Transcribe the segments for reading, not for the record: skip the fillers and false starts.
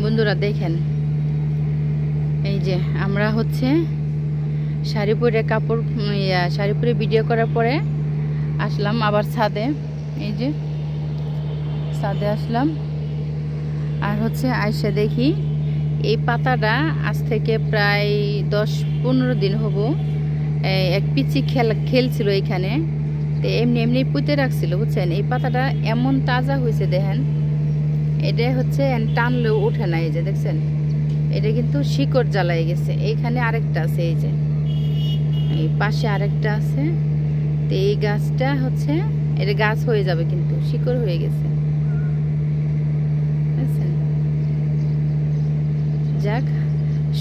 বন্ধুরা দেখেন, এই যে আমরা হচ্ছে শাড়ি পরে শাড়ি পরে ভিডিও করার পরে আসলাম আবার ছাদে। এই যে ছাদে আসলাম, আর হচ্ছে আইসা দেখি এই পাতাটা আজ থেকে প্রায় 10-15 দিন হবো এক পিচি খেলছিল এখানে, তো এমনি এমনি পুঁতে রাখছিল বুঝছেন। এই পাতাটা এমন তাজা হয়েছে দেখেন, এটা হচ্ছে টানলেও ওঠে না। এই যে দেখছেন, এটা কিন্তু শিকড় জ্বালাই গেছে। এইখানে আরেকটা আছে, এই যে এই পাশে আরেকটা আছে। তো এই গাছটা হচ্ছে এটা গাছ হয়ে যাবে, কিন্তু শিকড় হয়ে গেছে বুঝছেন। যাক,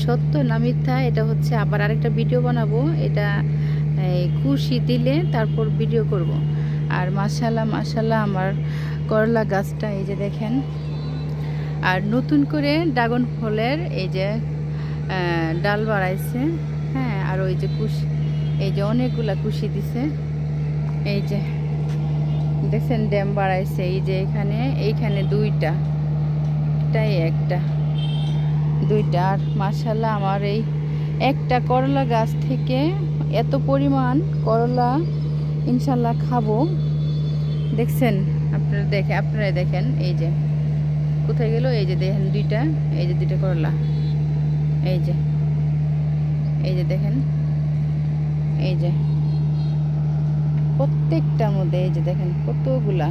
সত্য না মিথ্যা এটা হচ্ছে আবার আরেকটা ভিডিও বানাবো। এটা কুশি দিলে তারপর ভিডিও করব। আর মাশাআল্লাহ মাশাআল্লাহ আমার করলা গাছটা এই যে দেখেন, আর নতুন করে ড্রাগন ফলের এই যে ডাল বাড়াইছে। হ্যাঁ, আর ওই যে কুশি, এই যে অনেকগুলা কুশি দিছে। এই যে দেখছেন ড্যাম বাড়াইছে। এই যে এইখানে দুইটা, এটাই একটা দুইটা। আর মাশাআল্লাহ আমার এই একটা করলা গাছ থেকে এত পরিমাণ করলা ইনশাল্লাহ খাবো। দেখছেন আপনারা দেখেন এই যে কোথায় গেল। এই যে দেখেন দুইটা, এই যে দুইটা করলা, এই যে দেখেন, এই যে প্রত্যেকটার মধ্যে এই যে দেখেন কতগুলা,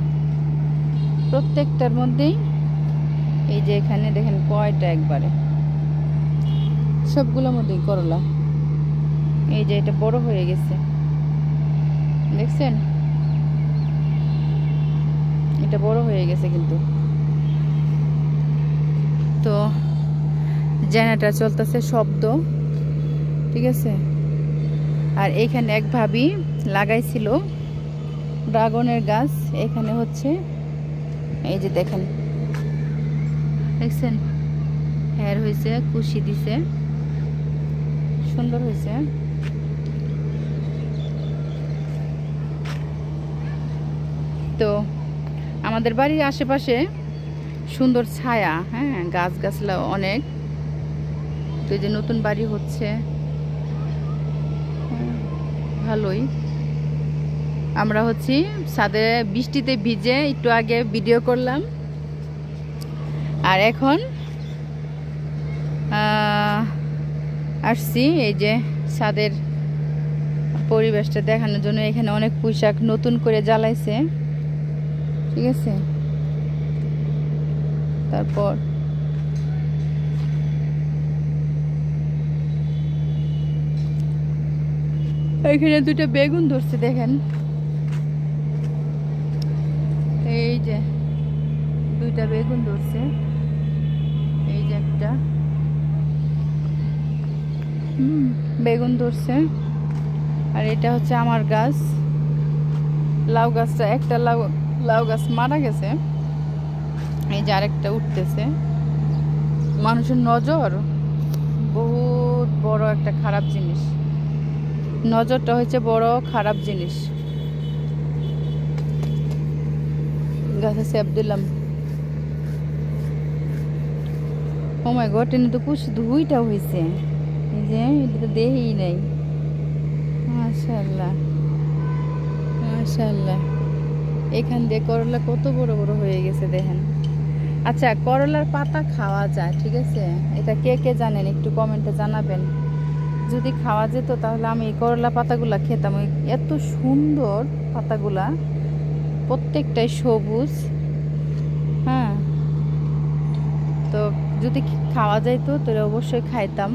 প্রত্যেকটার মধ্যেই এই যে এখানে দেখেন কয়টা, একবারে সবগুলোর মধ্যেই করলা। এই যে এটা বড় হয়ে গেছে দেখছেন, এটা বড় হয়ে গেছে কিন্তু। তো জেনারেটর চলতেছে শব্দ, ঠিক আছে। আর এইখানে এক ভাবি লাগাইছিল ড্রাগনের গাছ। এখানে হচ্ছে এই যে দেখেন, দেখছেন হেয়ার হয়েছে, কুশি দিছে, সুন্দর হয়েছে। তো আমাদের বাড়ির আশেপাশে সুন্দর ছায়া, হ্যাঁ গাছগাছলা অনেক। তো এই যে নতুন বাড়ি হচ্ছে, ভালোই। আমরা হচ্ছি ছাদে বৃষ্টিতে ভিজে একটু আগে ভিডিও করলাম, আর এখন আসছি এই যে ছাদের পরিবেশটা দেখানোর জন্য। এখানে অনেক পুঁইশাক নতুন করে জ্বালাইছে, ঠিক আছে। তারপর এখানে দুটো বেগুন ধরছে দেখেন, এই যে দুইটা বেগুন ধরছে, এই যে একটা বেগুন ধরছে। আর এটা হচ্ছে আমার গাছ, লাউ গাছটা, একটা লাউ গাছ মারা গেছে। এই যে আরেকটা উঠতেছে। মানুষের নজর বহুত বড় একটা খারাপ জিনিস, নজরটা হচ্ছে বড় খারাপ জিনিস। গাছে সেপ দিলাম। ও মাই গড, এনে তো কুশ দুইটা হয়েছে। এই যে এটা তো দেই নাই। মাশাআল্লাহ মাশাআল্লাহ, এখান দিয়ে করলা কত বড় বড় হয়ে গেছে দেখেন। আচ্ছা, করলার পাতা খাওয়া যায়, ঠিক আছে। এটা কে কে জানেন একটু কমেন্টে জানাবেন। যদি খাওয়া যেত তাহলে আমি এই করলা পাতাগুলা খেতাম। এত সুন্দর পাতাগুলা, প্রত্যেকটাই সবুজ। হ্যাঁ, তো যদি খাওয়া যাইতো তাহলে অবশ্যই খাইতাম।